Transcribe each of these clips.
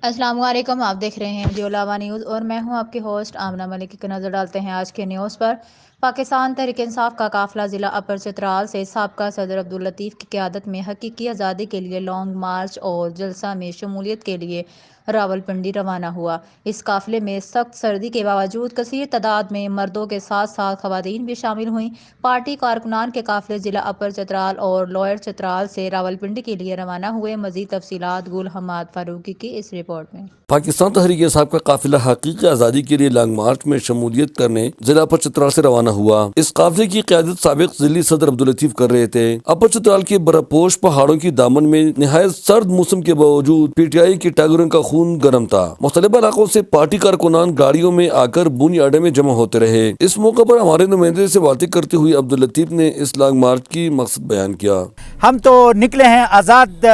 السلام علیکم، آپ دیکھ رہے ہیں جیولاوا نیوز اور میں ہوں آپ کی ہوسٹ آمنہ ملک۔ کی نظر ڈالتے ہیں آج کے نیوز پر۔ پاکستان تحریک انصاف کا قافلہ ضلع اپر چترال سے سابقہ صدر عبداللطیف کی قیادت میں حقیقی آزادی کے لیے لانگ مارچ اور جلسہ میں شمولیت کے لیے راولپنڈی روانہ ہوا۔ اس قافلے میں سخت سردی کے باوجود کثیر تعداد میں مردوں کے ساتھ ساتھ خواتین بھی شامل ہوئیں۔ پارٹی کارکنان کے قافلے ضلع اپر چترال اور لوئر چترال سے راولپنڈی کے لیے روانہ ہوئے۔ مزید تفصیلات گل حماد فاروقی کی اس رپورٹ میں۔ پاکستان تحریک انصاف کا قافلہ حقیقی آزادی کے لیے لانگ مارچ میں شمولیت کرنے ضلع اپر چترال سے روانہ ہوا۔ اس قافلے کی قیادت سابق ضلعی صدر عبداللطیف کر رہے تھے۔ اپر چترال کے برپوش پہاڑوں کی دامن میں نہایت سرد موسم کے باوجود پی ٹی آئی کے ٹائگروں کا خون گرم تھا۔ مختلف علاقوں سے پارٹی کارکنان گاڑیوں میں آ کر بونی اڈے میں جمع ہوتے رہے۔ اس موقع پر ہمارے نمائندے سے باتیں کرتے ہوئے عبداللطیف نے اس لانگ مارچ کی مقصد بیان کیا۔ ہم تو نکلے ہیں آزاد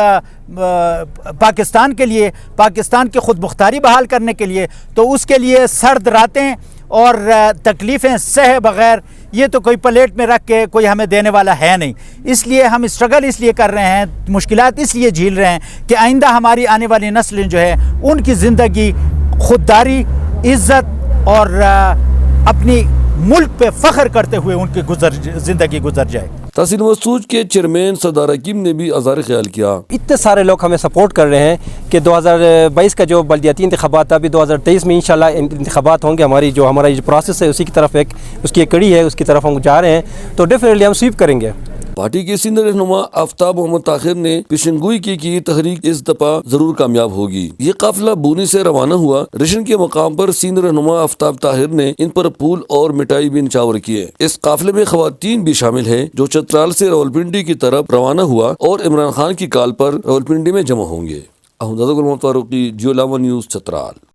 پاکستان کے لیے، پاکستان کی خود مختاری بحال کرنے کے لیے، تو اس کے لیے سرد راتیں اور تکلیفیں سہے بغیر یہ تو کوئی پلیٹ میں رکھ کے کوئی ہمیں دینے والا ہے نہیں۔ اس لیے ہم اسٹرگل اس لیے کر رہے ہیں، مشکلات اس لیے جھیل رہے ہیں کہ آئندہ ہماری آنے والی نسلیں جو ہے ان کی زندگی خودداری، عزت اور اپنی ملک پہ فخر کرتے ہوئے ان کی زندگی گزر جائے۔ تحصیل مسعود کے چیئرمین سردار حکیم نے بھی اظہار خیال کیا۔ اتنے سارے لوگ ہمیں سپورٹ کر رہے ہیں کہ 2022 کا جو بلدیاتی انتخابات تھا، ابھی 2023 میں انشاءاللہ انتخابات ہوں گے۔ ہمارا جو پروسیس ہے اسی کی طرف اس کی ایک کڑی ہے، اس کی طرف ہم جا رہے ہیں، تو ڈیفینیٹلی ہم سویپ کریں گے۔ پارٹی کے سینئر رہنما آفتاب محمد طاہر نے پیشن گوئی کی کہ یہ تحریک اس دفعہ ضرور کامیاب ہوگی۔ یہ قافلہ بونی سے روانہ ہوا۔ رشن کے مقام پر سینئر رہنما آفتاب طاہر نے ان پر پھول اور مٹائی بھی نچھاور کیے۔ اس قافلے میں خواتین بھی شامل ہیں جو چترال سے راولپنڈی کی طرف روانہ ہوا اور عمران خان کی کال پر راولپنڈی میں جمع ہوں گے۔ احمد فاروقی، جیولاوا نیوز، چترال۔